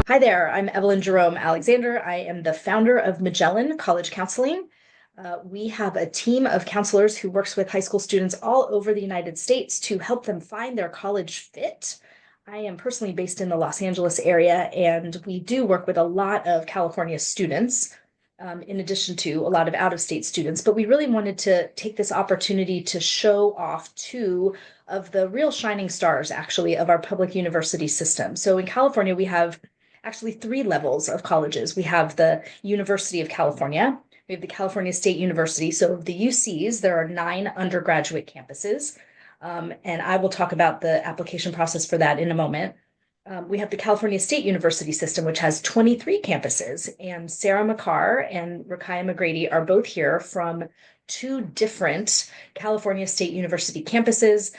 Hi there, I'm Evelyn Jerome Alexander. I am the founder of Magellan College Counseling. We have a team of counselors who works with high school students all over the United States to help them find their college fit. I am personally based in the Los Angeles area, and we do work with a lot of California students, in addition to a lot of out-of-state students. But we really wanted to take this opportunity to show off two of the real shining stars, actually, of our public university system. So in California, we have actually three levels of colleges. We have the University of California, we have the California State University. So the UCs, there are 9 undergraduate campuses. And I will talk about the application process for that in a moment. We have the California State University system, which has 23 campuses. And Sarah McCarr and Rakaya McGrady are both here from two different California State University campuses.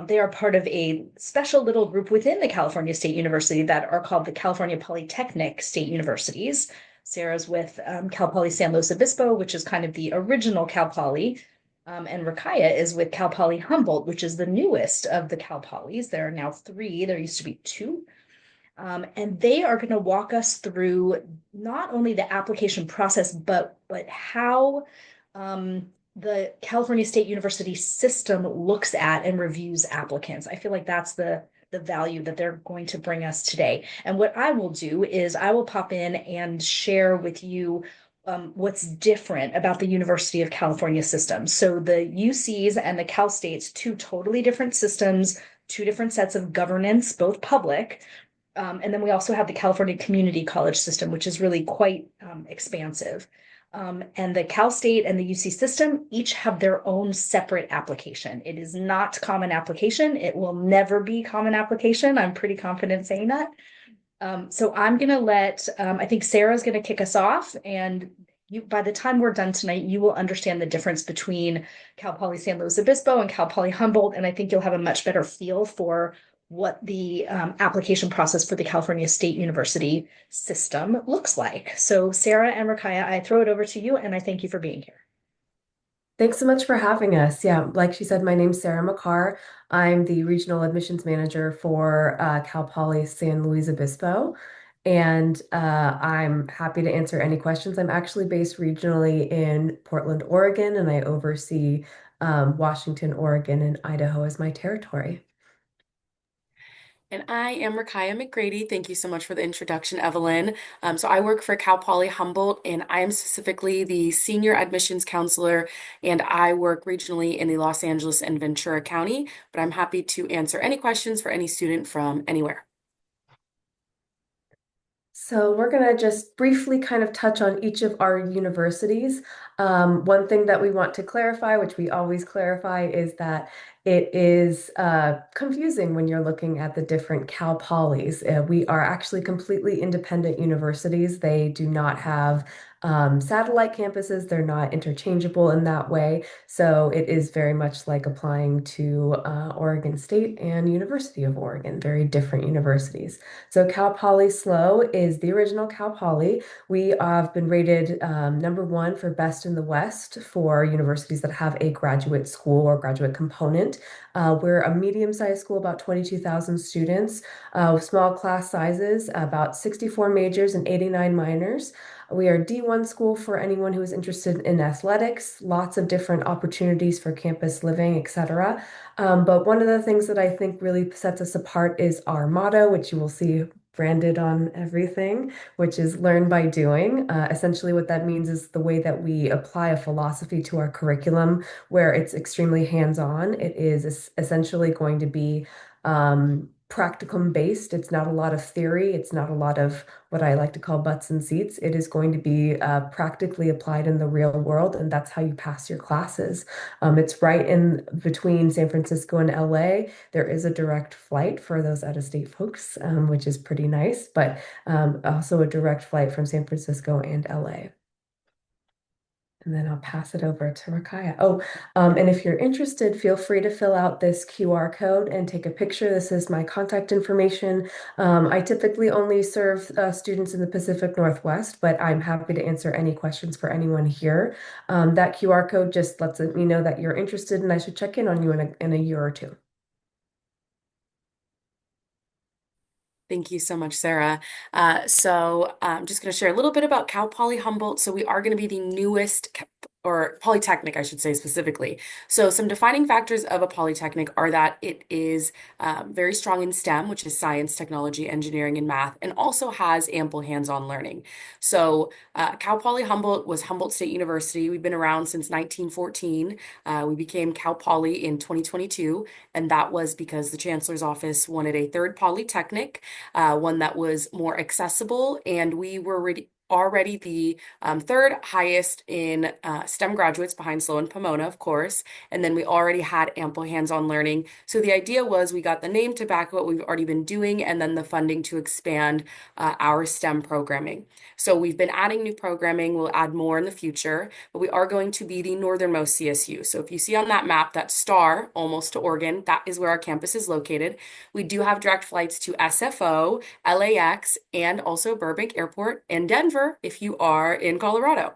They are part of a special little group within the California State University that are called the California Polytechnic State Universities. Sarah's with Cal Poly San Luis Obispo, which is kind of the original Cal Poly. And Rakaya is with Cal Poly Humboldt, which is the newest of the Cal Polys. There are now 3. There used to be 2. And they are going to walk us through not only the application process, but how the California State University system looks at and reviews applicants. I feel like that's the value that they're going to bring us today. And what I will do is I will pop in and share with you what's different about the University of California system. So the UCs and the Cal States, two totally different systems, two different sets of governance, both public. And then we also have the California Community College system, which is really quite expansive. And the Cal State and the UC system each have their own separate application. It is not common application. It will never be common application. I'm pretty confident saying that. So I'm going to I think Sarah's going to kick us off. And by the time we're done tonight, you will understand the difference between Cal Poly San Luis Obispo and Cal Poly Humboldt. And I think you'll have a much better feel for what the application process for the California State University system looks like. So Sarah and Rakaya, I throw it over to you, and I thank you for being here. Thanks so much for having us. Yeah, like she said, my name's Sarah McCarr. I'm the regional admissions manager for Cal Poly San Luis Obispo, and I'm happy to answer any questions. I'm actually based regionally in Portland, Oregon, and I oversee Washington, Oregon, and Idaho as my territory. And I am Rakaya McGrady. Thank you so much for the introduction, Evelyn. So I work for Cal Poly Humboldt, and I am specifically the senior admissions counselor, and I work regionally in the Los Angeles and Ventura County, but I'm happy to answer any questions for any student from anywhere. So we're going to just briefly kind of touch on each of our universities. One thing that we want to clarify, which we always clarify, is that it is confusing when you're looking at the different Cal Polys. We are actually completely independent universities. They do not have satellite campuses. They're not interchangeable in that way. So it is very much like applying to Oregon State and University of Oregon, very different universities. So Cal Poly SLO is the original Cal Poly. We have been rated #1 for best in the West for universities that have a graduate school or graduate component. We're a medium-sized school, about 22,000 students, small class sizes, about 64 majors and 89 minors. We are D1 school for anyone who is interested in athletics, lots of different opportunities for campus living, etc. But one of the things that I think really sets us apart is our motto, which you will see branded on everything, which is learn by doing. Essentially, what that means is the way that we apply a philosophy to our curriculum, where it's extremely hands-on. It is essentially going to be practicum based. It's not a lot of theory. It's not a lot of what I like to call butts and seats. It is going to be practically applied in the real world, and that's how you pass your classes. It's right in between San Francisco and LA. There is a direct flight for those out-of-state folks, which is pretty nice, but also a direct flight from San Francisco and LA. And then I'll pass it over to Rakaya. Oh, and if you're interested, feel free to fill out this QR code and take a picture. This is my contact information. I typically only serve students in the Pacific Northwest, but I'm happy to answer any questions for anyone here. That QR code just lets me know that you're interested and I should check in on you in a year or two. Thank you so much, Sarah. So I'm just going to share a little bit about Cal Poly Humboldt. So we are going to be the newest, or Polytechnic, I should say specifically. So some defining factors of a Polytechnic are that it is very strong in STEM, which is science, technology, engineering, and math, and also has ample hands-on learning. So Cal Poly Humboldt was Humboldt State University. We've been around since 1914. We became Cal Poly in 2022, and that was because the Chancellor's Office wanted a third Polytechnic, one that was more accessible, and we were already the third highest in STEM graduates behind SLO and Pomona, of course, and then we already had ample hands-on learning. So the idea was we got the name to back what we've already been doing and then the funding to expand our STEM programming. So we've been adding new programming, we'll add more in the future, but we are going to be the northernmost CSU. So if you see on that map, that star almost to Oregon, that is where our campus is located. We do have direct flights to SFO, LAX, and also Burbank Airport and Denver if you are in Colorado.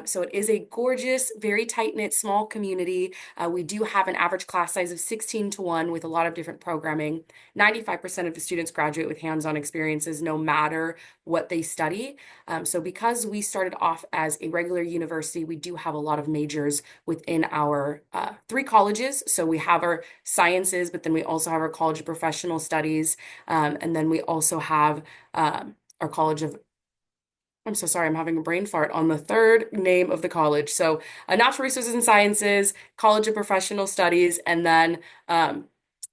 So it is a gorgeous, very tight-knit, small community. We do have an average class size of 16:1 with a lot of different programming. 95% of the students graduate with hands-on experiences no matter what they study. So because we started off as a regular university, we do have a lot of majors within our three colleges. So we have our sciences, but then we also have our College of Professional Studies, and then we also have our College of I'm so sorry, I'm having a brain fart on the third name of the college. So, Natural Resources and Sciences, College of Professional Studies, and then I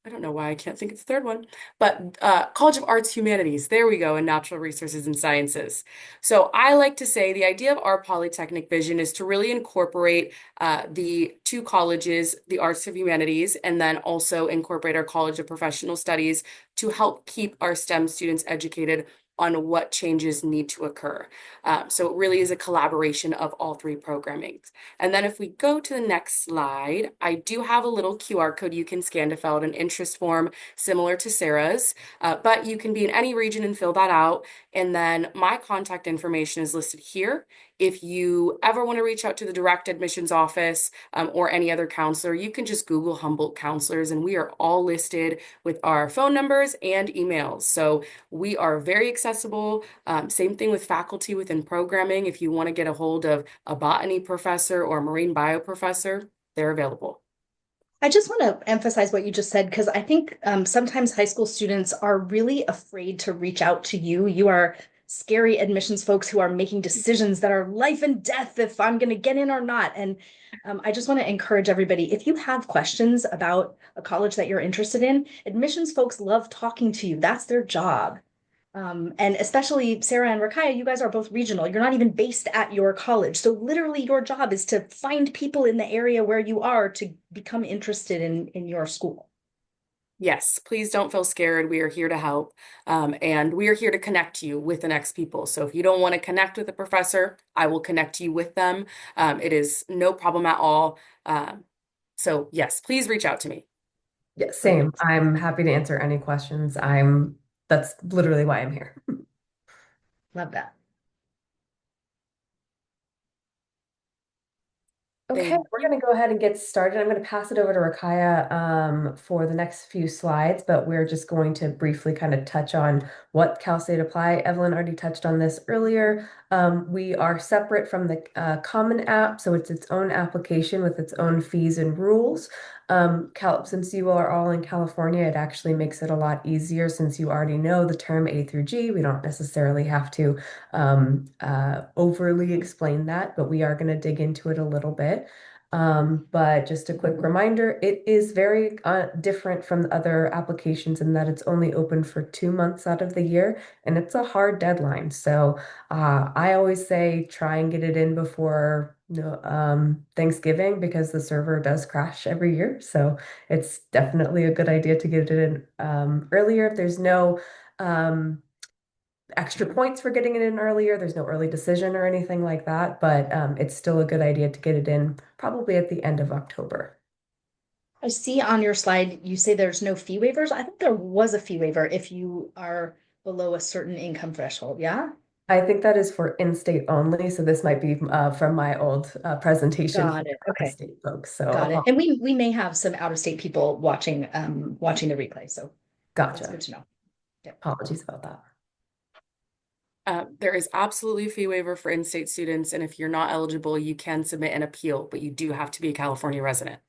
don't know why I can't think of the third one, but College of Arts Humanities. There we go, in Natural Resources and Sciences. So, I like to say the idea of our Polytechnic vision is to really incorporate the two colleges, the Arts of Humanities, and then also incorporate our College of Professional Studies to help keep our STEM students educated on what changes need to occur. So it really is a collaboration of all three programmings. And then if we go to the next slide, I do have a little QR code you can scan to fill out an interest form similar to Sarah's, but you can be in any region and fill that out. And then my contact information is listed here. If you ever want to reach out to the direct admissions office or any other counselor, you can just Google Humboldt counselors, and we are all listed with our phone numbers and emails. So we are very accessible. Same thing with faculty within programming. If you want to get a hold of a botany professor or a marine bio professor, they're available. I just want to emphasize what you just said because I think sometimes high school students are really afraid to reach out to you. You are scary admissions folks who are making decisions that are life and death if I'm going to get in or not. And I just want to encourage everybody, if you have questions about a college that you're interested in, admissions folks love talking to you. That's their job. And especially Sarah and Rakaya, you guys are both regional. You're not even based at your college. So literally your job is to find people in the area where you are to become interested in your school. Yes, please don't feel scared. We are here to help. And we are here to connect you with the next people. So if you don't want to connect with a professor, I will connect you with them. It is no problem at all. So yes, please reach out to me. Yeah, same. I'm happy to answer any questions. That's literally why I'm here. Love that. Okay, Thank we're you. going to go ahead and get started. I'm going to pass it over to Rakaya for the next few slides, but we're just going to briefly kind of touch on what Cal State Apply. Evelyn already touched on this earlier. We are separate from the Common App, so it's its own application with its own fees and rules. Since you are all in California, it actually makes it a lot easier since you already know the term A through G. We don't necessarily have to overly explain that, but we are going to dig into it a little bit. But just a quick reminder, it is very different from the other applications in that it's only open for 2 months out of the year, and it's a hard deadline. So I always say try and get it in before Thanksgiving because the server does crash every year. So it's definitely a good idea to get it in earlier. There's no extra points for getting it in earlier. There's no early decision or anything like that, but it's still a good idea to get it in probably at the end of October. I see on your slide, you say there's no fee waivers. I think there was a fee waiver if you are below a certain income threshold. Yeah. I think that is for in-state only, so this might be from my old presentation for Got it. Okay. state folks. So Got it. And we may have some out-of-state people watching the replay. So that's gotcha. good to know. Apologies about that. There is absolutely a fee waiver for in-state students, and if you're not eligible, you can submit an appeal, but you do have to be a California resident.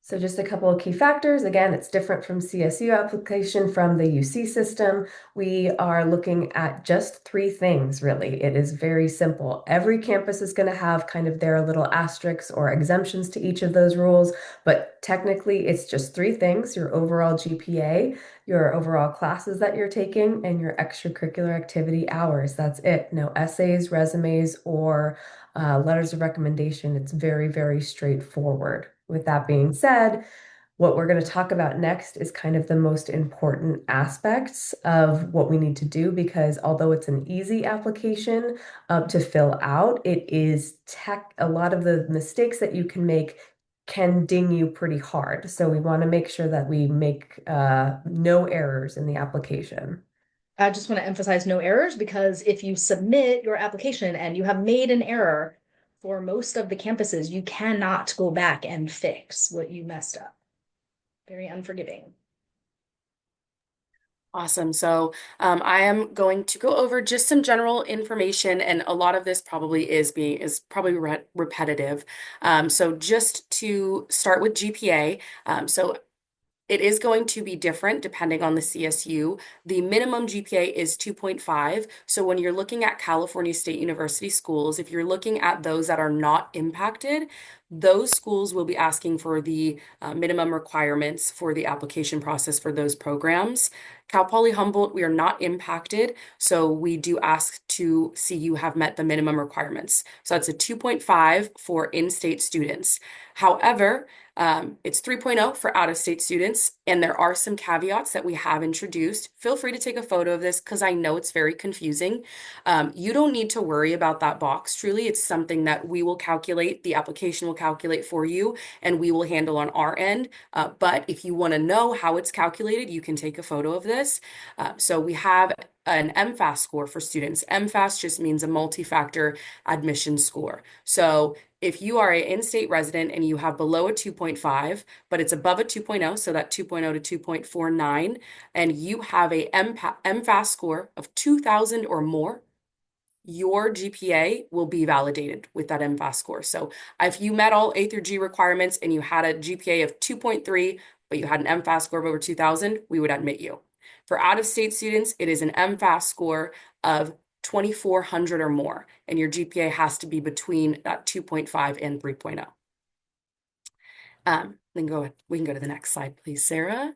So just a couple of key factors. Again, it's different from CSU application from the UC system. We are looking at just three things, really. It is very simple. Every campus is going to have kind of their little asterisks or exemptions to each of those rules, but technically it's just three things: your overall GPA, your overall classes that you're taking, and your extracurricular activity hours. That's it. No essays, resumes, or letters of recommendation. It's very, very straightforward. With that being said, what we're going to talk about next is kind of the most important aspects of what we need to do, because although it's an easy application to fill out, it is a lot of the mistakes that you can make can ding you pretty hard. So we want to make sure that we make no errors in the application. I just want to emphasize no errors, because if you submit your application and you have made an error, for most of the campuses, you cannot go back and fix what you messed up. Very unforgiving. Awesome. So I am going to go over just some general information, and a lot of this probably is probably repetitive. So just to start with GPA, so it is going to be different depending on the CSU. The minimum GPA is 2.5. So when you're looking at California State University schools, if you're looking at those that are not impacted, those schools will be asking for the minimum requirements for the application process for those programs. Cal Poly Humboldt, we are not impacted, so we do ask to see you have met the minimum requirements. So that's a 2.5 for in-state students. However, it's 3.0 for out-of-state students, and there are some caveats that we have introduced. Feel free to take a photo of this because I know it's very confusing. You don't need to worry about that box. Truly, it's something that we will calculate, the application will calculate for you, and we will handle on our end. But if you want to know how it's calculated, you can take a photo of this. So we have an MFAS score for students. MFAS just means a multi-factor admission score. So if you are an in-state resident and you have below a 2.5, but it's above a 2.0, so that 2.0 to 2.49, and you have a MFAS score of 2,000 or more, your GPA will be validated with that MFAS score. So if you met all A through G requirements and you had a GPA of 2.3, but you had an MFAS score of over 2,000, we would admit you. For out-of-state students, it is an MFAS score of 2,400 or more, and your GPA has to be between that 2.5 and 3.0. We can go to the next slide, please, Sarah.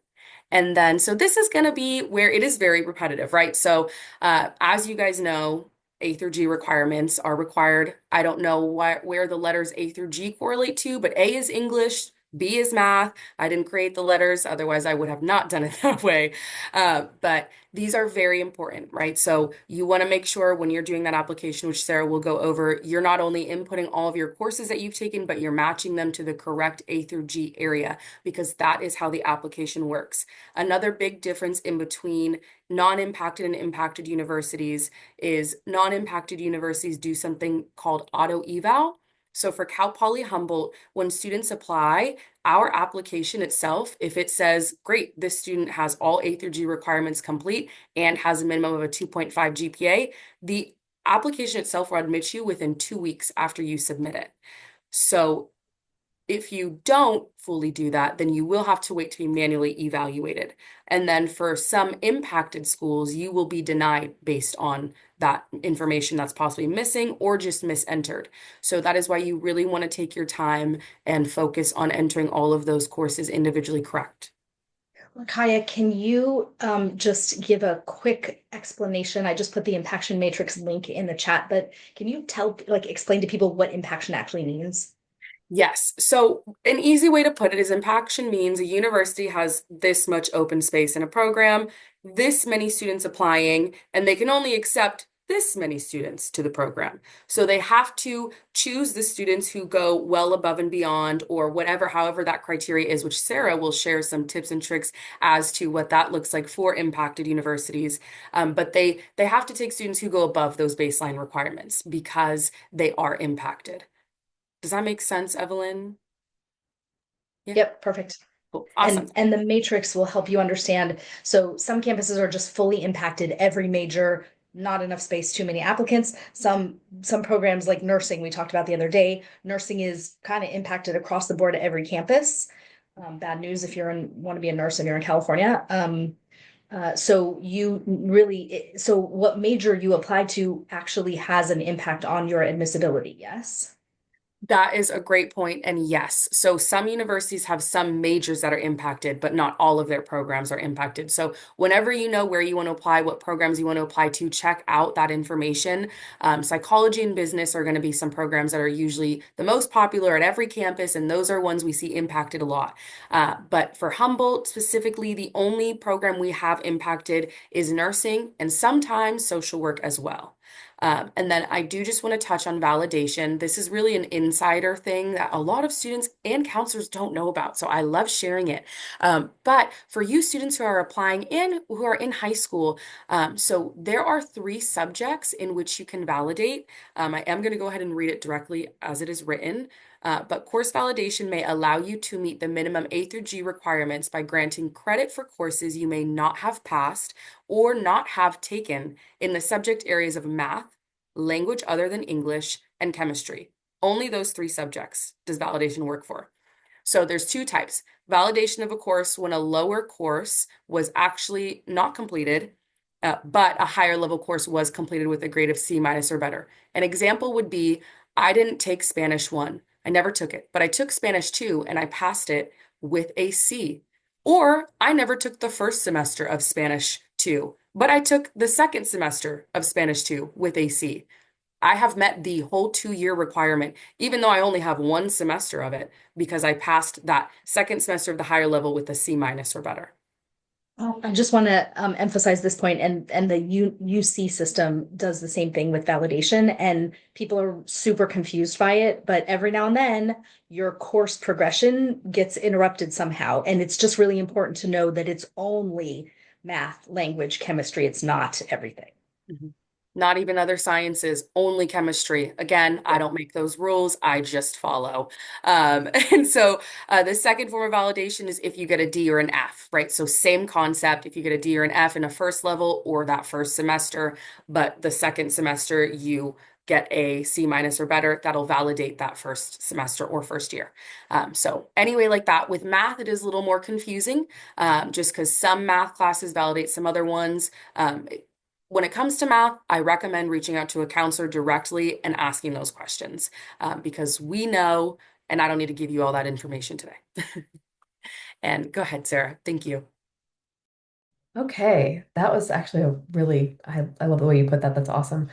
And then, so this is going to be where it is very repetitive, right? So as you guys know, A through G requirements are required. I don't know where the letters A through G correlate to, but A is English, B is math. I didn't create the letters, otherwise I would have not done it that way. But these are very important, right? So you want to make sure when you're doing that application, which Sarah will go over, you're not only inputting all of your courses that you've taken, but you're matching them to the correct A through G area, because that is how the application works. Another big difference in between non-impacted and impacted universities is non-impacted universities do something called auto eval. So for Cal Poly Humboldt, when students apply, our application itself, if it says, great, this student has all A through G requirements complete and has a minimum of a 2.5 GPA, the application itself will admit you within 2 weeks after you submit it. So if you don't fully do that, then you will have to wait to be manually evaluated. And then for some impacted schools, you will be denied based on that information that's possibly missing or just misentered. So that is why you really want to take your time and focus on entering all of those courses individually correct. Kaya, can you just give a quick explanation? I just put the impaction matrix link in the chat, but can you explain to people what impaction actually means? Yes. So an easy way to put it is impaction means a university has this much open space in a program, this many students applying, and they can only accept this many students to the program. So they have to choose the students who go well above and beyond, or whatever, however that criteria is, which Sarah will share some tips and tricks as to what that looks like for impacted universities. But they have to take students who go above those baseline requirements because they are impacted. Does that make sense, Evelyn? Yeah. Yep, perfect. Cool. Awesome. And the matrix will help you understand. So some campuses are just fully impacted, every major, not enough space, too many applicants. Some programs like nursing, we talked about the other day, nursing is kind of impacted across the board at every campus. Bad news if want to be a nurse and you're in California. So what major you apply to actually has an impact on your admissibility, yes? That is a great point. And yes, so some universities have some majors that are impacted, but not all of their programs are impacted. So whenever you know where you want to apply, what programs you want to apply to, check out that information. Psychology and business are going to be some programs that are usually the most popular at every campus, and those are ones we see impacted a lot. But for Humboldt specifically, the only program we have impacted is nursing and sometimes social work as well. And then I do just want to touch on validation. This is really an insider thing that a lot of students and counselors don't know about. So I love sharing it. But for you students who are applying and who are in high school, so there are 3 subjects in which you can validate. I am going to go ahead and read it directly as it is written. But course validation may allow you to meet the minimum A through G requirements by granting credit for courses you may not have passed or not have taken in the subject areas of math, language other than English, and chemistry. Only those 3 subjects does validation work for. So there's 2 types. Validation of a course when a lower course was actually not completed, but a higher level course was completed with a grade of C minus or better. An example would be, I didn't take Spanish 1. I never took it, but I took Spanish 2 and I passed it with a C. Or I never took the first semester of Spanish 2, but I took the second semester of Spanish 2 with a C. I have met the whole 2-year requirement, even though I only have 1 semester of it, because I passed that second semester of the higher level with a C minus or better. I just want to emphasize this point, and the UC system does the same thing with validation, and people are super confused by it. But every now and then, your course progression gets interrupted somehow, and it's just really important to know that it's only math, language, chemistry. It's not everything. Mhm. Not even other sciences, only chemistry. Again, I don't make those rules, I just follow. And so the second form of validation is if you get a D or an F, right? So same concept, if you get a D or an F in a first level or that first semester, but the second semester you get a C minus or better, that'll validate that first semester or first year. So anyway, like that, with math, it is a little more confusing, just because some math classes validate some other ones. When it comes to math, I recommend reaching out to a counselor directly and asking those questions, because we know, and I don't need to give you all that information today. And go ahead, Sarah. Thank you. Okay, that was actually a really, I love the way you put that. That's awesome.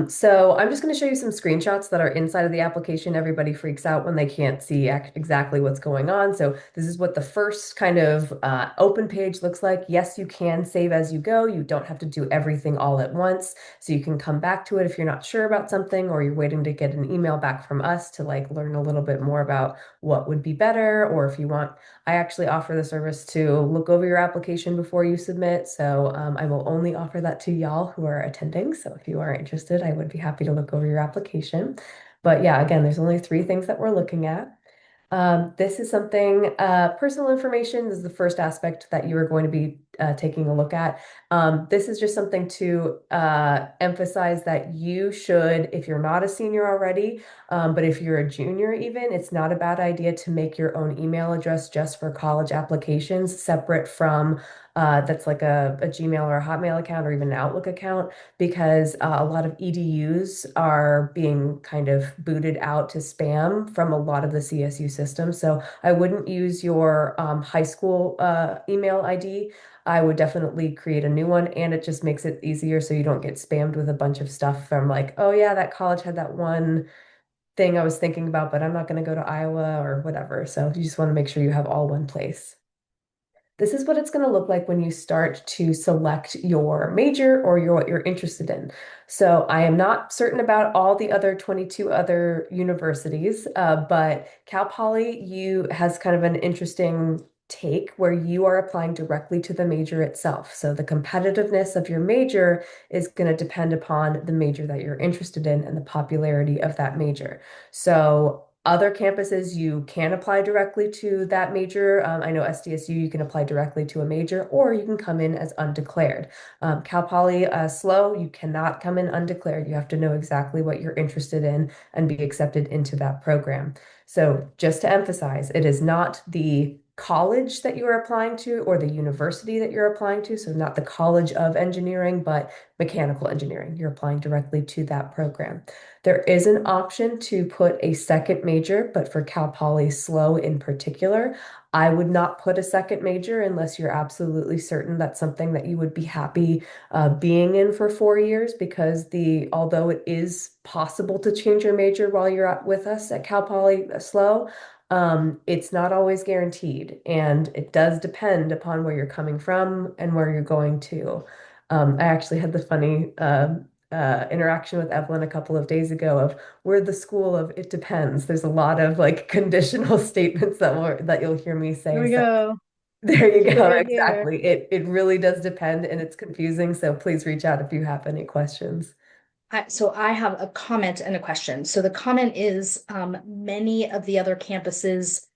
So I'm just going to show you some screenshots that are inside of the application. Everybody freaks out when they can't see exactly what's going on. So this is what the first kind of open page looks like. Yes, you can save as you go. You don't have to do everything all at once. So you can come back to it if you're not sure about something, or you're waiting to get an email back from us to like learn a little bit more about what would be better, or if you want, I actually offer the service to look over your application before you submit. So I will only offer that to y'all who are attending. So if you are interested, I would be happy to look over your application. But yeah, again, there's only 3 things that we're looking at. This is something, personal information is the first aspect that you are going to be taking a look at. This is just something to emphasize that you should, if you're not a senior already, but if you're a junior even, it's not a bad idea to make your own email address just for college applications, separate from that's like a Gmail or a Hotmail account or even an Outlook account, because a lot of EDUs are being kind of booted out to spam from a lot of the CSU systems. So I wouldn't use your high school email ID. I would definitely create a new one, and it just makes it easier so you don't get spammed with a bunch of stuff from like, oh yeah, that college had that one thing I was thinking about, but I'm not going to go to Iowa or whatever. So you just want to make sure you have all one place. This is what it's going to look like when you start to select your major or what you're interested in. So I am not certain about all the other 22 other universities, but Cal Poly has kind of an interesting take where you are applying directly to the major itself. So the competitiveness of your major is going to depend upon the major that you're interested in and the popularity of that major. So Other campuses, you can apply directly to that major. I know SDSU, you can apply directly to a major, or you can come in as undeclared. Cal Poly SLO, you cannot come in undeclared. You have to know exactly what you're interested in and be accepted into that program. So just to emphasize, it is not the college that you are applying to or the university that you're applying to. So not the College of Engineering, but mechanical engineering. You're applying directly to that program. There is an option to put a second major, but for Cal Poly SLO in particular, I would not put a second major unless you're absolutely certain that's something that you would be happy being in for 4 years, because although it is possible to change your major while you're with us at Cal Poly SLO, it's not always guaranteed, and it does depend upon where you're coming from and where you're going to. I actually had the funny interaction with Evelyn a couple of days ago of we're the school of it depends. There's a lot of like conditional statements that you'll hear me Here say. we So go. there you Keep it go. right here. Exactly. It really does depend and it's confusing. So please reach out if you have any questions. So I have a comment and a question. So the comment is many of the other campuses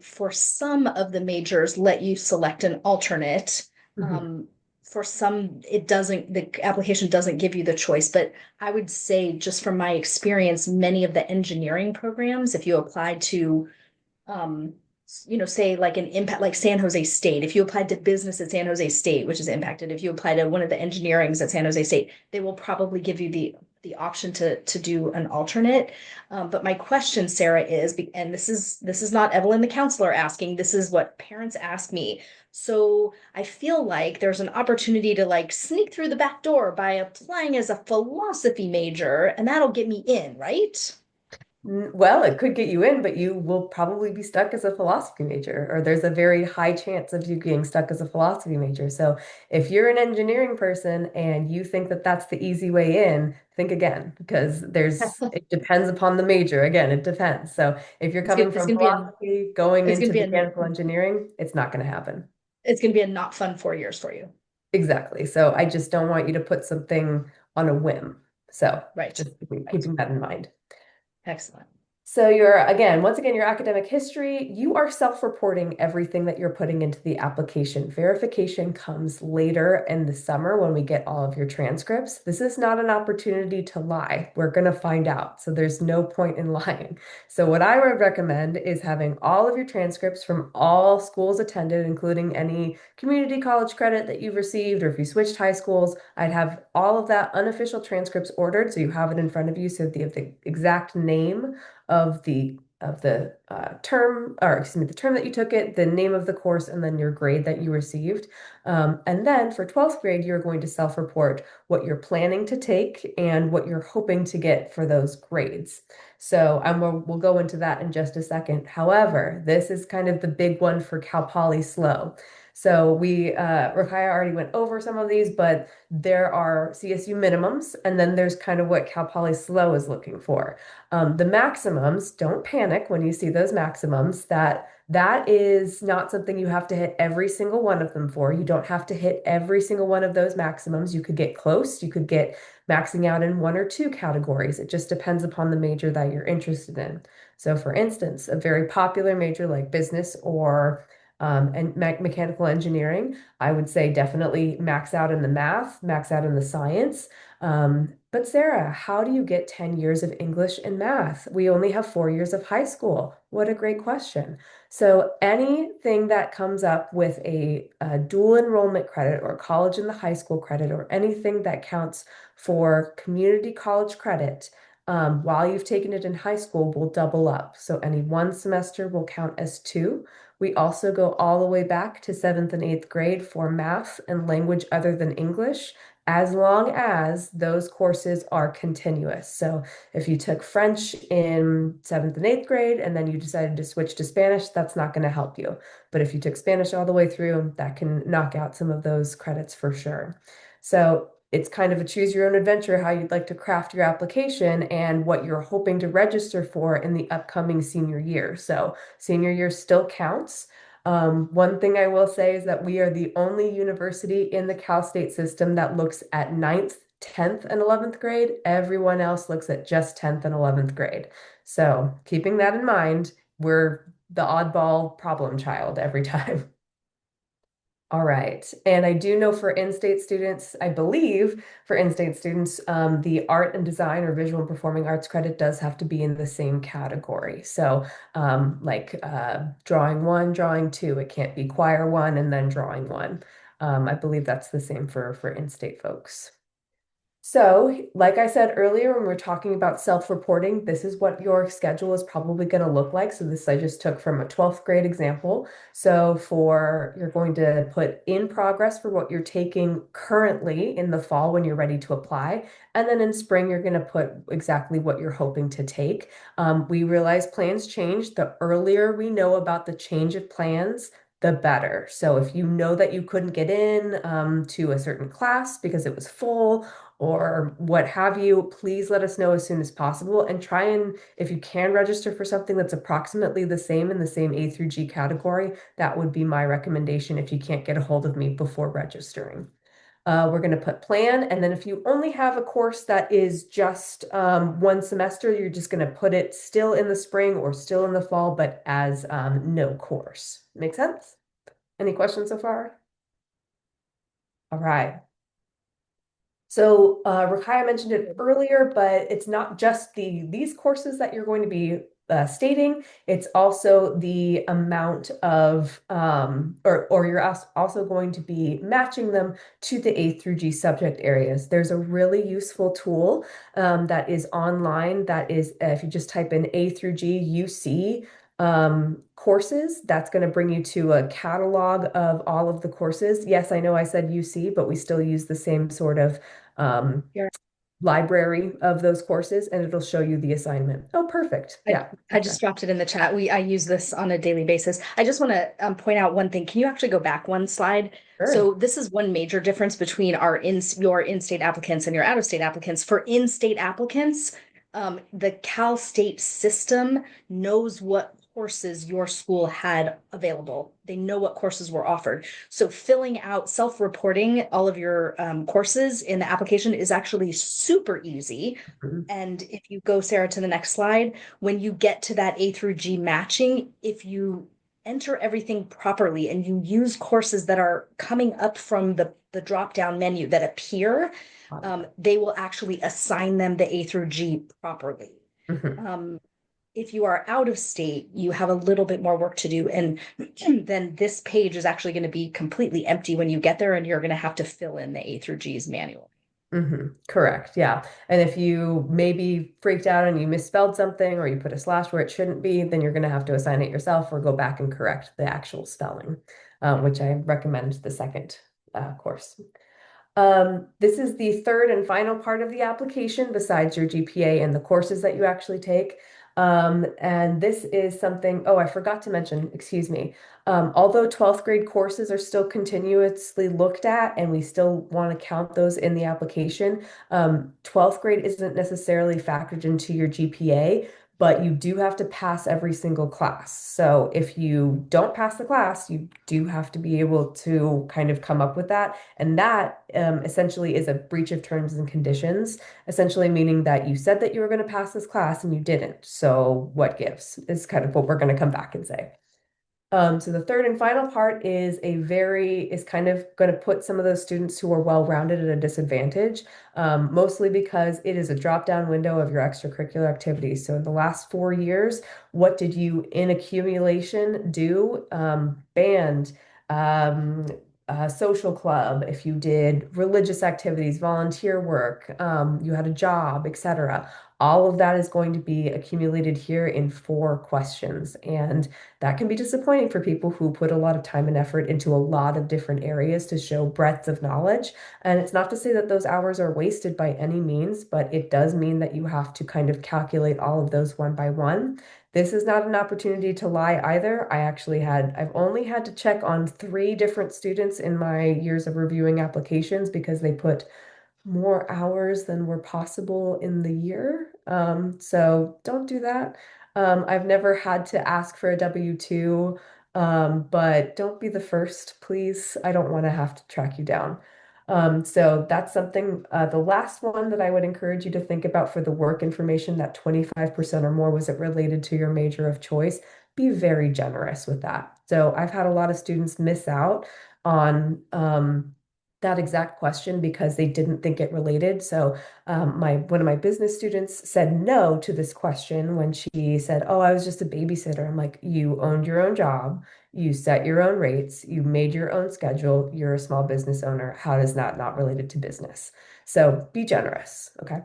for some of the majors let you select an alternate. Mhm. For some, the application doesn't give you the choice, but I would say just from my experience, many of the engineering programs, if you apply to um, say like an impact, like San Jose State, if you applied to business at San Jose State, which is impacted, if you apply to one of the engineerings at San Jose State, they will probably give you the option to do an alternate. But my question, Sarah, and this is not Evelyn the counselor asking, this is what parents ask me. So I feel like there's an opportunity to like sneak through the back door by applying as a philosophy major, and that'll get me in, right? Well, it could get you in, but you will probably be stuck as a philosophy major, or there's a very high chance of you getting stuck as a philosophy major. So if you're an engineering person and you think that that's the easy way in, think again, because it depends upon the major. Again, it depends. So if you're coming It's from gonna be a philosophy, going it's gonna into be a mechanical engineering, it's not going to happen. it's gonna be a not fun 4 years for you. Exactly. So I just don't want you to put something on a whim. So Right. just Right. keeping that in mind. Excellent. So once again, your academic history, you are self-reporting everything that you're putting into the application. Verification comes later in the summer when we get all of your transcripts. This is not an opportunity to lie. We're going to find out. So there's no point in lying. So what I would recommend is having all of your transcripts from all schools attended, including any community college credit that you've received, or if you switched high schools, I'd have all of that unofficial transcripts ordered so you have it in front of you so you have the exact name of the term, or excuse me, the term that you took it, the name of the course, and then your grade that you received. And then for 12th grade, you're going to self-report what you're planning to take and what you're hoping to get for those grades. So we'll go into that in just a second. However, this is kind of the big one for Cal Poly SLO. So Rakaya already went over some of these, but there are CSU minimums, and then there's kind of what Cal Poly SLO is looking for. The maximums, don't panic when you see those maximums. That is not something you have to hit every single one of them for. You don't have to hit every single one of those maximums. You could get close. You could get maxing out in one or two categories. It just depends upon the major that you're interested in. So for instance, a very popular major like business or and mechanical engineering, I would say definitely max out in the math, max out in the science. But Sarah, how do you get 10 years of English and math? We only have 4 years of high school. What a great question. So anything that comes up with a dual enrollment credit or college in the high school credit or anything that counts for community college credit, while you've taken it in high school will double up. So any one semester will count as two. We also go all the way back to seventh and eighth grade for math and language other than English, as long as those courses are continuous. So if you took French in seventh and eighth grade and then you decided to switch to Spanish, that's not going to help you. But if you took Spanish all the way through, that can knock out some of those credits for sure. So it's kind of a choose your own adventure how you'd like to craft your application and what you're hoping to register for in the upcoming senior year. So senior year still counts. One thing I will say is that we are the only university in the Cal State system that looks at ninth, 10th and 11th grade. Everyone else looks at just 10th and 11th grade. So keeping that in mind, we're the oddball problem child every time. All right. And I do know for in-state students, I believe for in-state students, the art and design or visual and performing arts credit does have to be in the same category. So drawing one, drawing two, it can't be choir one and then drawing one. I believe that's the same for in-state folks. So, like I said earlier, when we're talking about self-reporting, this is what your schedule is probably going to look like. So this I just took from a 12th grade example. So you're going to put in progress for what you're taking currently in the fall when you're ready to apply. And then in spring, you're going to put exactly what you're hoping to take. We realize plans change. The earlier we know about the change of plans, the better. So if you know that you couldn't get in to a certain class because it was full, or what have you, please let us know as soon as possible and try and, if you can register for something that's approximately the same in the same A through G category, that would be my recommendation if you can't get a hold of me before registering. We're going to put plan, and then if you only have a course that is just one semester, you're just going to put it still in the spring or still in the fall, but as no course. Make sense? Any questions so far? All right. So Rakaya mentioned it earlier, but it's not just these courses that you're going to be stating. It's also the amount of, or you're also going to be matching them to the A through G subject areas. There's a really useful tool that is online that is, if you just type in A through G UC courses, that's going to bring you to a catalog of all of the courses. Yes, I know I said UC, but we still use the same sort of um, Here. library of those courses, and it'll show you the assignment. Oh, perfect. I, Yeah. I just dropped it in the chat. I use this on a daily basis. I just want to point out one thing. Can you actually go back one slide? Sure. So this is one major difference between your in-state applicants and your out-of-state applicants. For in-state applicants, the Cal State system knows what courses your school had available. They know what courses were offered. So filling out, self-reporting all of your courses in the application is actually super easy. Mhm. And if you go, Sarah, to the next slide, when you get to that A through G matching, if you enter everything properly and you use courses that are coming up from the drop down menu that appear, they will actually assign them the A through G properly. Mhm. Um, if you are out of state, you have a little bit more work to do. And then this page is actually going to be completely empty when you get there, and you're going to have to fill in the A through G's manually. Correct. Yeah. And if you maybe freaked out and you misspelled something or you put a slash where it shouldn't be, then you're going to have to assign it yourself or go back and correct the actual spelling, which I recommend the second course. This is the third and final part of the application besides your GPA and the courses that you actually take. And this is something, oh, I forgot to mention, excuse me. Although 12th grade courses are still continuously looked at and we still want to count those in the application, 12th grade isn't necessarily factored into your GPA, but you do have to pass every single class. So if you don't pass the class, you do have to be able to kind of come up with that. And that essentially is a breach of terms and conditions, essentially meaning that you said that you were going to pass this class and you didn't. So what gives is kind of what we're going to come back and say. So the third and final part is kind of going to put some of those students who are well-rounded at a disadvantage, mostly because it is a drop-down window of your extracurricular activities. So in the last 4 years, what did you in accumulation do? Band, um, social club, if you did religious activities, volunteer work, you had a job, etc. All of that is going to be accumulated here in 4 questions. And that can be disappointing for people who put a lot of time and effort into a lot of different areas to show breadth of knowledge. And it's not to say that those hours are wasted by any means, but it does mean that you have to kind of calculate all of those one by one. This is not an opportunity to lie either. I've only had to check on 3 different students in my years of reviewing applications because they put more hours than were possible in the year. So don't do that. I've never had to ask for a W-2, but don't be the first, please. I don't want to have to track you down. So that's something, the last one that I would encourage you to think about for the work information, that 25% or more, was it related to your major of choice? Be very generous with that. So I've had a lot of students miss out on that exact question because they didn't think it related. So my one of my business students said no to this question when she said, "Oh, I was just a babysitter." I'm like, "You owned your own job. You set your own rates, you made your own schedule, you're a small business owner. How does that not related to business?" So be generous, okay?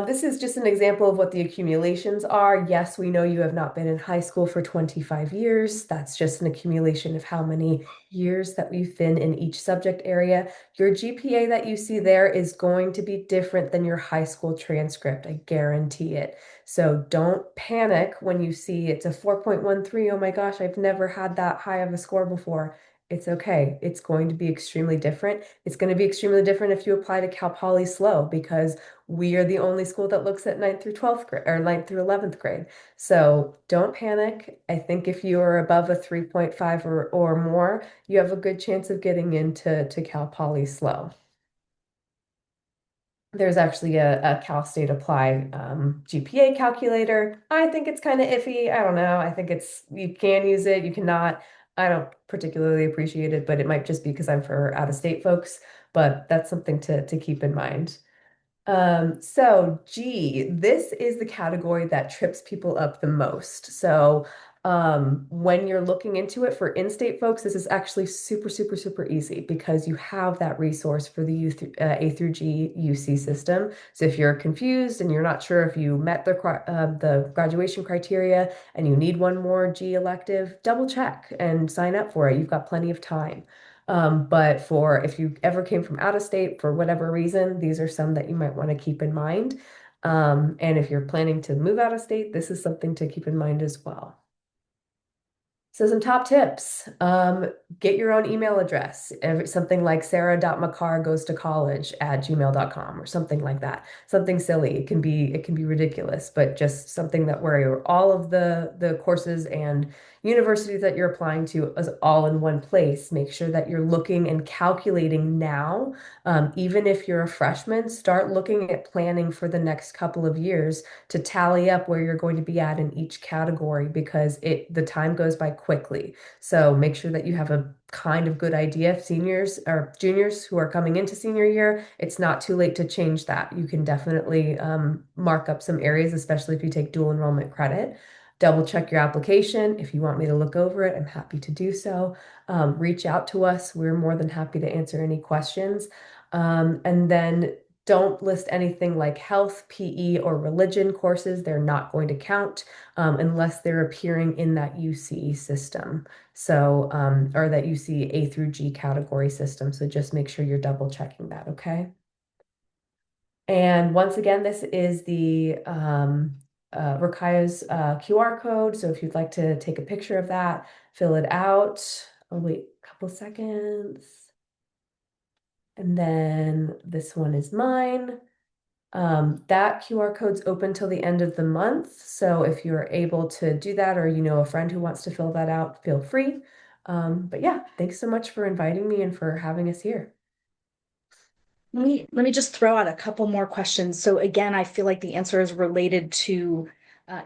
This is just an example of what the accumulations are. Yes, we know you have not been in high school for 25 years. That's just an accumulation of how many years that we've been in each subject area. Your GPA that you see there is going to be different than your high school transcript. I guarantee it. So don't panic when you see it's a 4.13. Oh my gosh, I've never had that high of a score before. It's okay. It's going to be extremely different. It's going to be extremely different if you apply to Cal Poly SLO, because we are the only school that looks at 9th through 12th grade, or 9th through 11th grade. So don't panic. I think if you are above a 3.5 or more, you have a good chance of getting into Cal Poly SLO. There's actually a Cal State Apply GPA calculator. I think it's kind of iffy. I don't know. I think you can use it, you cannot. I don't particularly appreciate it, but it might just be because I'm for out-of-state folks. But that's something to keep in mind. So G, this is the category that trips people up the most. So when you're looking into it for in-state folks, this is actually super, super, super easy because you have that resource for the A through G UC system. So if you're confused and you're not sure if you met the graduation criteria and you need one more G elective, double check and sign up for it. You've got plenty of time. But for if you ever came from out of state for whatever reason, these are some that you might want to keep in mind. And if you're planning to move out of state, this is something to keep in mind as well. So some top tips. Get your own email address. Something like sarah.mccarr@gmail.com or something like that. Something silly. It can be ridiculous, but just something that where all of the courses and universities that you're applying to is all in one place. Make sure that you're looking and calculating now. Even if you're a freshman, start looking at planning for the next couple of years to tally up where you're going to be at in each category, because the time goes by quickly. So make sure that you have a kind of good idea. If seniors or juniors who are coming into senior year, it's not too late to change that. You can definitely mark up some areas, especially if you take dual enrollment credit. Double check your application. If you want me to look over it, I'm happy to do so. Reach out to us. We're more than happy to answer any questions. And then don't list anything like health, PE, or religion courses. They're not going to count unless they're appearing in that UC system. So, or that UC A through G category system. So just make sure you're double checking that, okay? And once again, this is the Rakaya's QR code. So if you'd like to take a picture of that, fill it out. Oh, wait a couple seconds. And then this one is mine. That QR code's open till the end of the month. So if you're able to do that, or you know a friend who wants to fill that out, feel free. But yeah, thanks so much for inviting me and for having us here. Let me just throw out a couple more questions. So again, I feel like the answer is related to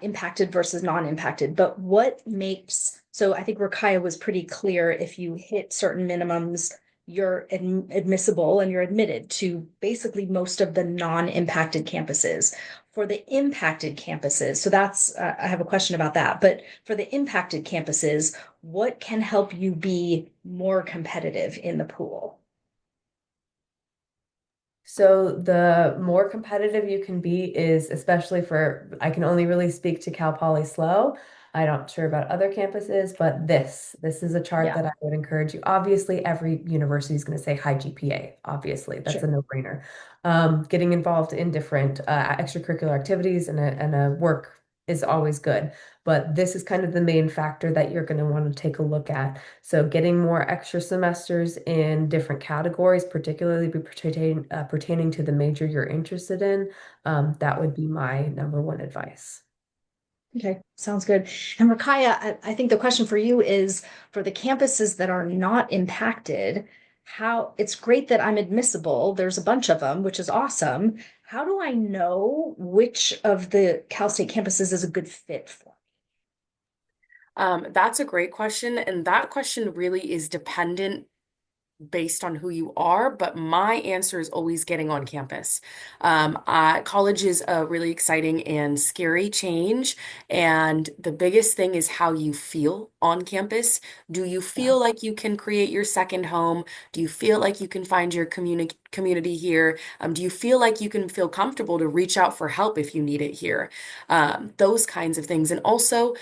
impacted versus non-impacted, but what makes, so I think Rakaya was pretty clear, if you hit certain minimums, you're admissible and you're admitted to basically most of the non-impacted campuses. For the impacted campuses, so that's, I have a question about that, but for the impacted campuses, what can help you be more competitive in the pool? So the more competitive you can be is, especially for, I can only really speak to Cal Poly SLO. I'm not sure about other campuses, but this is a chart Yeah, that I would encourage you. Obviously, every university is going to say high GPA. Obviously, that's a sure. no-brainer. Getting involved in different extracurricular activities and a work is always good. But this is kind of the main factor that you're going to want to take a look at. So getting more extra semesters in different categories, particularly pertaining to the major you're interested in, that would be my number one advice. Okay, sounds good. And Rakaya, I think the question for you is for the campuses that are not impacted, how it's great that I'm admissible. There's a bunch of them, which is awesome. How do I know which of the Cal State campuses is a good fit for? That's a great question, and that question really is dependent based on who you are, but my answer is always getting on campus. College is a really exciting and scary change, and the biggest thing is how you feel on campus. Do you Yeah. feel like you can create your second home? Do you feel like you can find your community here? Do you feel like you can feel comfortable to reach out for help if you need it here? Those kinds of things. And also,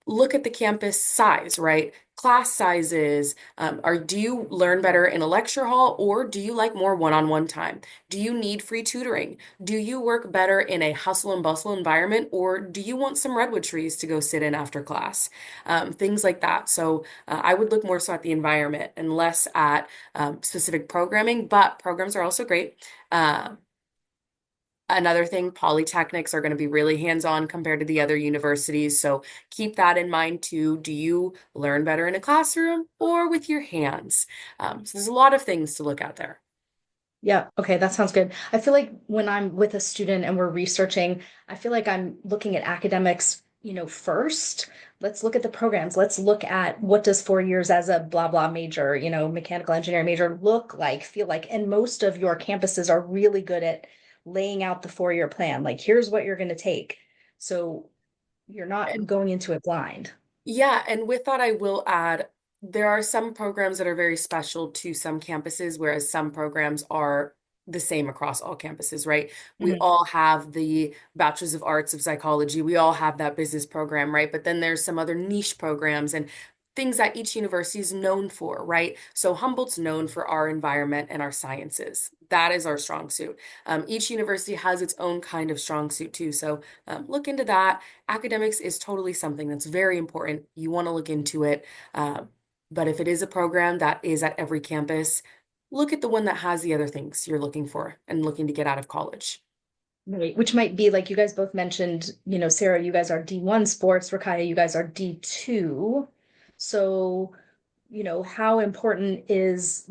look at the campus size, right? Class sizes. Do you learn better in a lecture hall or do you like more one-on-one time? Do you need free tutoring? Do you work better in a hustle and bustle environment or do you want some redwood trees to go sit in after class? Things like that. So I would look more so at the environment and less at specific programming, but programs are also great. Um, Another thing, polytechnics are going to be really hands-on compared to the other universities. So keep that in mind too. Do you learn better in a classroom or with your hands? So there's a lot of things to look at there. Yeah, okay, that sounds good. I feel like when I'm with a student and we're researching, I feel like I'm looking at academics, first. Let's look at the programs. Let's look at what does 4 years as a blah blah major, mechanical engineering major look like, feel like. And most of your campuses are really good at laying out the 4 year plan. Like, here's what you're going to take. So you're not going into it blind. Yeah, and with that, I will add there are some programs that are very special to some campuses, whereas some programs are the same across all campuses, right? We Mhm. all have the Bachelor's of Arts of Psychology. We all have that business program, right? But then there's some other niche programs and things that each university is known for, right? So Humboldt's known for our environment and our sciences. That is our strong suit. Each university has its own kind of strong suit too. So look into that. Academics is totally something that's very important. You want to look into it. Uh, but if it is a program that is at every campus, look at the one that has the other things you're looking for and looking to get out of college. Right, which might be like you guys both mentioned, Sarah, you guys are D1 sports, Rakaya, you guys are D2. So, how important is,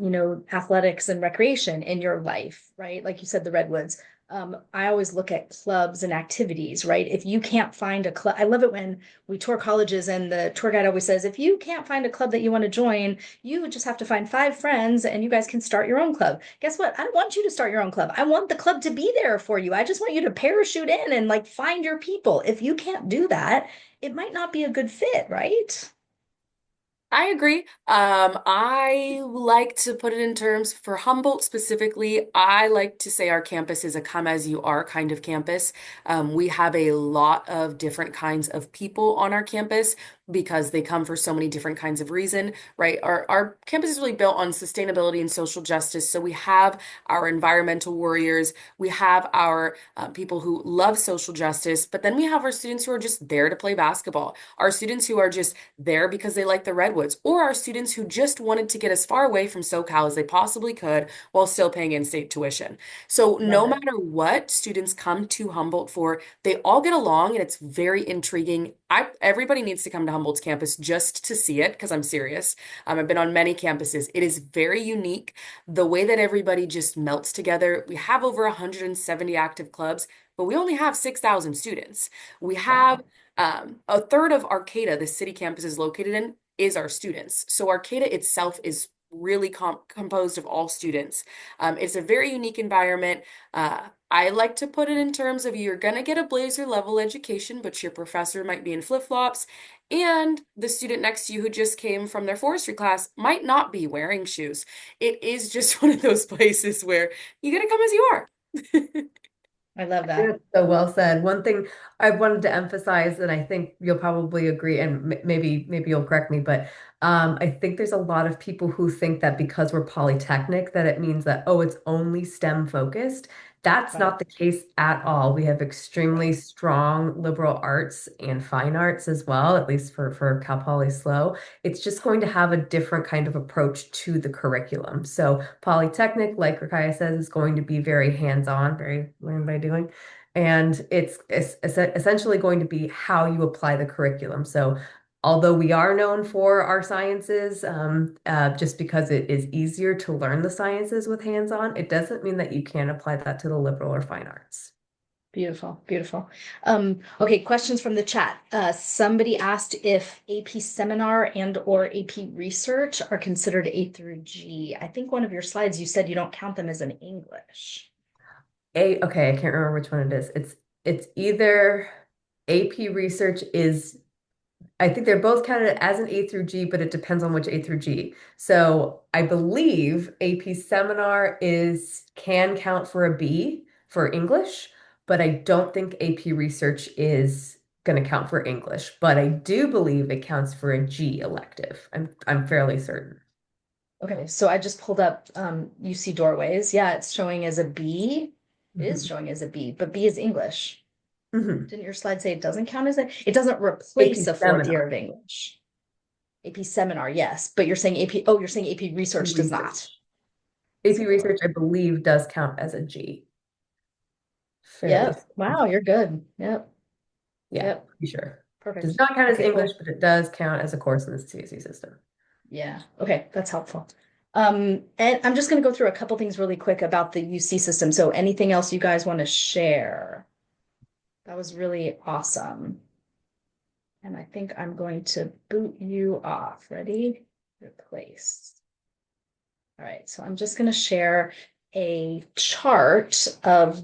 athletics and recreation in your life, right? Like you said, the Redwoods. I always look at clubs and activities, right? If you can't find a club, I love it when we tour colleges and the tour guide always says, if you can't find a club that you want to join, you just have to find 5 friends and you guys can start your own club. Guess what? I don't want you to start your own club. I want the club to be there for you. I just want you to parachute in and like find your people. If you can't do that, it might not be a good fit, right? I agree. I like to put it in terms for Humboldt specifically. I like to say our campus is a come as you are kind of campus. We have a lot of different kinds of people on our campus because they come for so many different kinds of reason, right? Our campus is really built on sustainability and social justice. So we have our environmental warriors, we have our people who love social justice, but then we have our students who are just there to play basketball, our students who are just there because they like the Redwoods, or our students who just wanted to get as far away from SoCal as they possibly could while still paying in-state tuition. So Love no it. matter what students come to Humboldt for, they all get along and it's very intriguing. Everybody needs to come to Humboldt's campus just to see it because I'm serious. I've been on many campuses. It is very unique. The way that everybody just melts together. We have over 170 active clubs, but we only have 6,000 students. We have Wow. a third of Arcata, the city campus is located in, is our students. So Arcata itself is really composed of all students. It's a very unique environment. I like to put it in terms of you're going to get a blazer level education, but your professor might be in flip-flops, and the student next to you who just came from their forestry class might not be wearing shoes. It is just one of those places where you got to come as you are. I love that. That's so well said. One thing I wanted to emphasize, and I think you'll probably agree, and maybe you'll correct me, but I think there's a lot of people who think that because we're polytechnic, that it means that, oh, it's only STEM focused. That's Right. not the case at all. We have extremely strong liberal arts and fine arts as well, at least for Cal Poly SLO. It's just going to have a different kind of approach to the curriculum. So Polytechnic, like Rakaya says, is going to be very hands-on, very learn by doing. And it's essentially going to be how you apply the curriculum. So although we are known for our sciences, just because it is easier to learn the sciences with hands-on, it doesn't mean that you can't apply that to the liberal or fine arts. Beautiful, beautiful. Okay, questions from the chat. Somebody asked if AP seminar and or AP research are considered A through G. I think one of your slides you said you don't count them as an English. Okay, I can't remember which one it is. It's either AP research is, I think they're both counted as an A through G, but it depends on which A through G. So I believe AP seminar can count for a B for English, but I don't think AP research is going to count for English. But I do believe it counts for a G elective. I'm fairly certain. Okay, so I just pulled up UC Doorways. Yeah, it's showing as a B. It is Mhm. showing as a B, but B is English. Mhm. Didn't your slide say it doesn't count as a, it doesn't replace AP a fourth year seminar. of English. AP seminar, yes, but you're saying you're saying AP research does not. AP So, research, I believe, does count as a G. Fairly. yep. Wow, you're good. Yep. Yeah, Yep. pretty sure. Does Perfect. not count as Okay, English, cool. but it does count as a course in the CSU system. Yeah. Okay, that's helpful. And I'm just going to go through a couple things really quick about the UC system. So anything else you guys want to share? That was really awesome. And I think I'm going to boot you off. Ready? Replace. All right, so I'm just going to share a chart of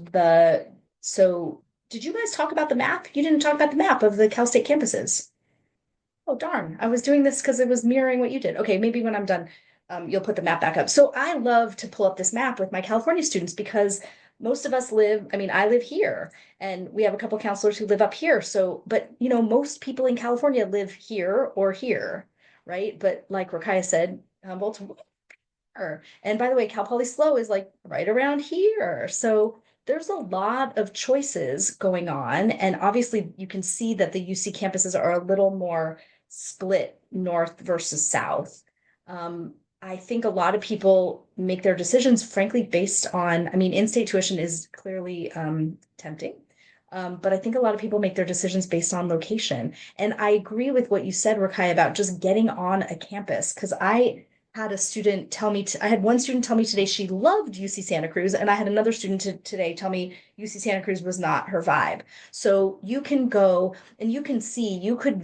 so did you guys talk about the map? You didn't talk about the map of the Cal State campuses. Oh, darn. I was doing this because it was mirroring what you did. Okay, maybe when I'm done, you'll put the map back up. So I love to pull up this map with my California students because most of us I live here and we have a couple counselors who live up here. So, but most people in California live here or here, right? But like Rakaya said, Humboldt's here. And by the way, Cal Poly Slow is like right around here. So there's a lot of choices going on. And obviously, you can see that the UC campuses are a little more split north versus south. I think a lot of people make their decisions, frankly, based on, I mean, in-state tuition is clearly tempting. But I think a lot of people make their decisions based on location. And I agree with what you said, Rakai, about just getting on a campus. Because I had one student tell me today she loved UC Santa Cruz, and I had another student today tell me UC Santa Cruz was not her vibe. So you can go and you can see, you could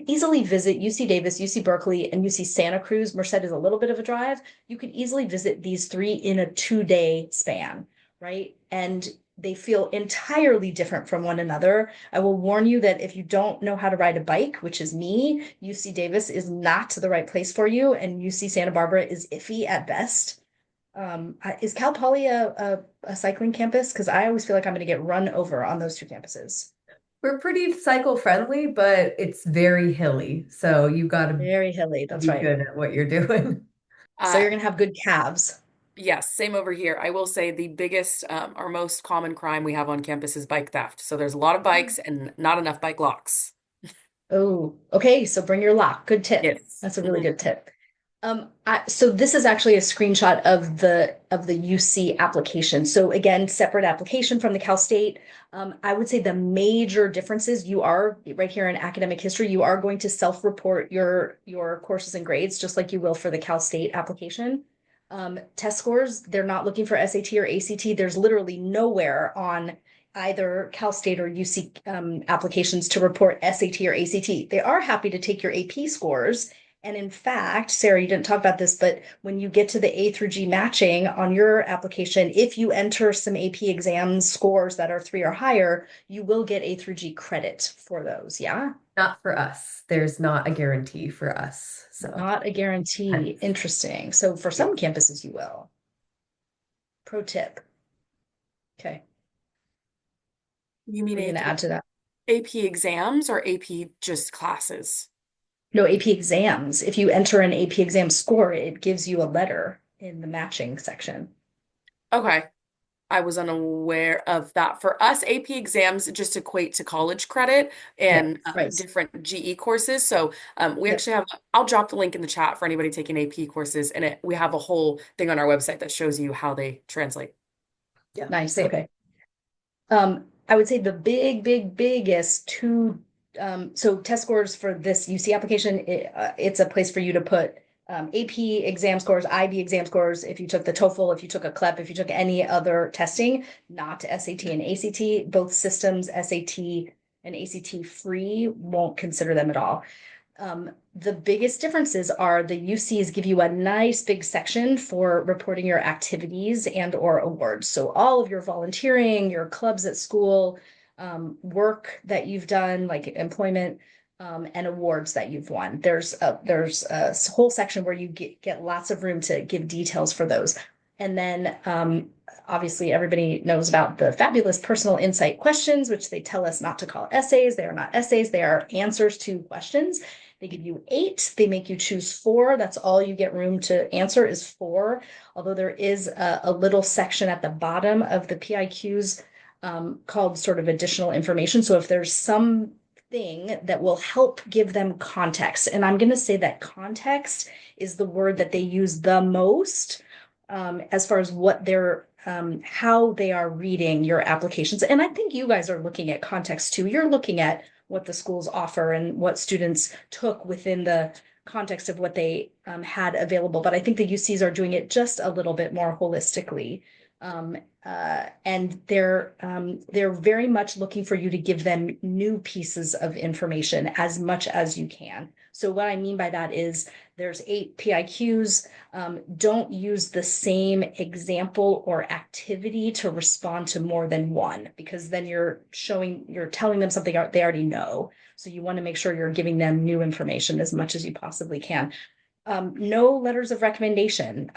easily visit UC Davis, UC Berkeley, and UC Santa Cruz. Merced is a little bit of a drive. You could easily visit these three in a 2-day span, right? And they feel entirely different from one another. I will warn you that if you don't know how to ride a bike, which is me, UC Davis is not the right place for you, and UC Santa Barbara is iffy at best. Is Cal Poly a cycling campus? Because I always feel like I'm going to get run over on those two campuses. We're pretty cycle friendly, but it's very hilly. So you got to Very hilly, that's be right. good at what you're doing. So Uh, you're going to have good calves. yes, same over here. I will say the biggest or most common crime we have on campus is bike theft. So there's a lot of bikes and not enough bike locks. Oh, okay. So bring your lock. Good tip. Yes. That's a really good tip. So this is actually a screenshot of the UC application. So again, separate application from the Cal State. I would say the major differences you are right here in academic history, you are going to self-report your courses and grades, just like you will for the Cal State application. Test scores, they're not looking for SAT or ACT. There's literally nowhere on either Cal State or UC applications to report SAT or ACT. They are happy to take your AP scores. And in fact, Sarah, you didn't talk about this, but when you get to the A through G matching on your application, if you enter some AP exams scores that are 3 or higher, you will get A through G credit for those. Yeah. Not for us. There's not a guarantee for us. So, Not a guarantee. Interesting. So for yeah. some campuses, you will. Pro tip. Okay. You mean Are you going to add to that? AP exams or AP just classes? No, AP exams. If you enter an AP exam score, it gives you a letter in the matching section. Okay. I was unaware of that. For us, AP exams just equate to college credit Yeah, and right. different GE courses. So we Yep. actually have, I'll drop the link in the chat for anybody taking AP courses, and we have a whole thing on our website that shows you how they translate. Yeah. Nice. Same. Okay. I would say the biggest two So test scores for this UC application, it's a place for you to put AP exam scores, IB exam scores, if you took the TOEFL, if you took a CLEP, if you took any other testing, not SAT and ACT, both systems, SAT and ACT free, won't consider them at all. The biggest differences are the UCs give you a nice big section for reporting your activities and or awards. So all of your volunteering, your clubs at school, work that you've done, like employment, and awards that you've won. There's a whole section where you get lots of room to give details for those. And then obviously everybody knows about the fabulous personal insight questions, which they tell us not to call essays. They are not essays, they are answers to questions. They give you 8, they make you choose 4. That's all you get room to answer is 4. Although there is a little section at the bottom of the PIQs called sort of additional information. So if there's something that will help give them context, and I'm going to say that context is the word that they use the most as far as what they're how they are reading your applications. And I think you guys are looking at context too. You're looking at what the schools offer and what students took within the context of what they had available. But I think the UCs are doing it just a little bit more holistically. And they're very much looking for you to give them new pieces of information as much as you can. So what I mean by that is there's 8 PIQs. Don't use the same example or activity to respond to more than one, because then you're telling them something they already know. So you want to make sure you're giving them new information as much as you possibly can. No letters of recommendation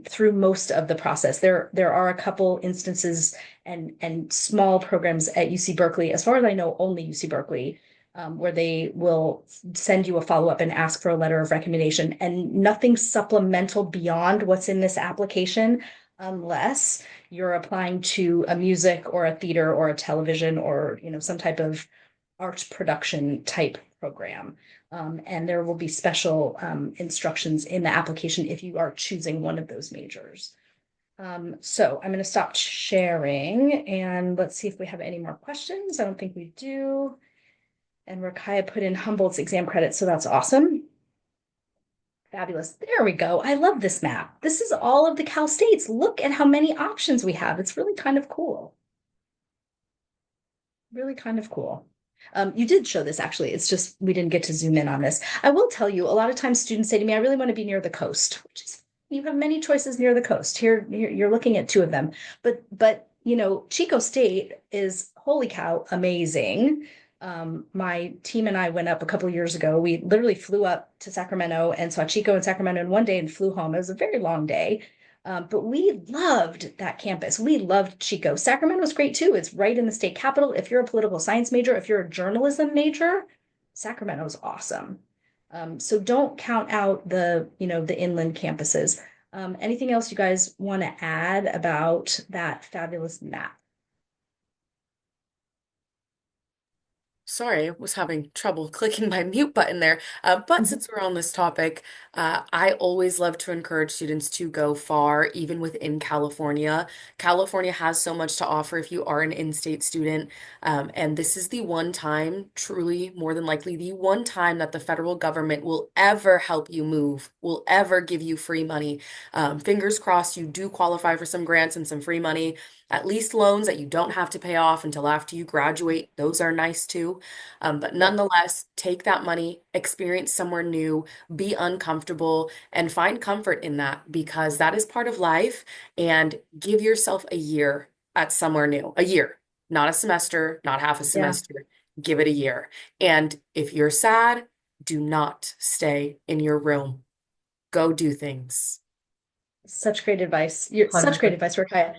through most of the process. There are a couple instances and small programs at UC Berkeley, as far as I know, only UC Berkeley, where they will send you a follow-up and ask for a letter of recommendation, and nothing supplemental beyond what's in this application, unless you're applying to a music or a theater or a television or some type of art production type program. And there will be special instructions in the application if you are choosing one of those majors. So I'm going to stop sharing and let's see if we have any more questions. I don't think we do. And Rakaya put in Humboldt's exam credit, so that's awesome. Fabulous. There we go. I love this map. This is all of the Cal States. Look at how many options we have. It's really kind of cool. Really kind of cool. You did show this actually. It's just we didn't get to zoom in on this. I will tell you, a lot of times students say to me, I really want to be near the coast, which is, you have many choices near the coast. Here, you're looking at 2 of them. But Chico State is, holy cow, amazing. My team and I went up a couple of years ago. We literally flew up to Sacramento and saw Chico and Sacramento in one day and flew home. It was a very long day. But we loved that campus. We loved Chico. Sacramento was great too. It's right in the state capital. If you're a political science major, if you're a journalism major, Sacramento is awesome. So don't count out the inland campuses. Anything else you guys want to add about that fabulous map? Sorry, I was having trouble clicking my mute button there. But since we're on this topic, I always love to encourage students to go far, even within California. California has so much to offer if you are an in-state student. And this is the one time, truly, more than likely, the one time that the federal government will ever help you move, will ever give you free money. Fingers crossed, you do qualify for some grants and some free money. At least loans that you don't have to pay off until after you graduate. Those are nice too. But nonetheless, take that money, experience somewhere new, be uncomfortable, and find comfort in that, because that is part of life. And give yourself a year at somewhere new, a year, not a semester, not half a Yeah. semester. Give it a year. And if you're sad, do not stay in your room. Go do things. Such great advice. Such great advice, Rakaya.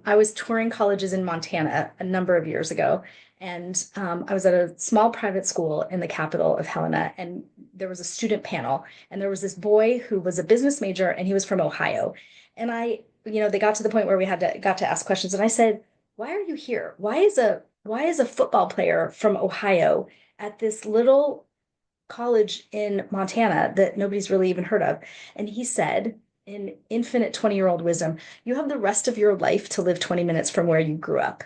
I was touring colleges in Montana a number of years ago, and I was at a small private school in the capital of Helena, and there was a student panel, and there was this boy who was a business major, and he was from Ohio. And they got to the point where we got to ask questions, and I said, "Why are you here? Why is a football player from Ohio at this little college in Montana that nobody's really even heard of?" And he said, in infinite 20-year-old wisdom, you have the rest of your life to live 20 minutes from where you grew up.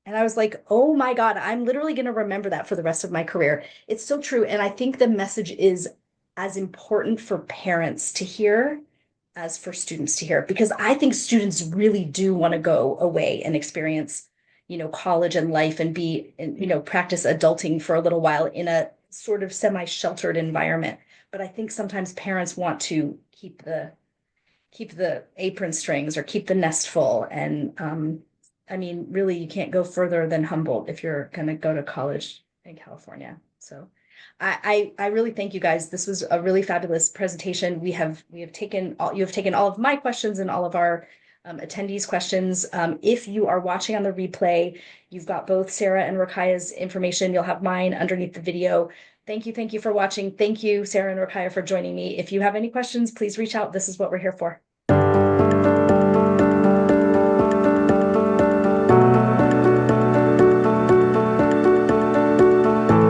And I was like, oh my God, I'm literally going to remember that for the rest of my career. It's so true. And I think the message is as important for parents to hear as for students to hear, because I think students really do want to go away and experience, college and life and be, and, practice adulting for a little while in a sort of semi-sheltered environment. But I think sometimes parents want to keep the apron strings or keep the nest full. And I mean, really, you can't go further than Humboldt if you're going to go to college in California. So I really thank you guys. This was a really fabulous presentation. We have taken all, you have taken all of my questions and all of our attendees' questions. If you are watching on the replay, you've got both Sarah and Rakaya's information. You'll have mine underneath the video. Thank you for watching. Thank you, Sarah and Rakaya, for joining me. If you have any questions, please reach out. This is what we're here for.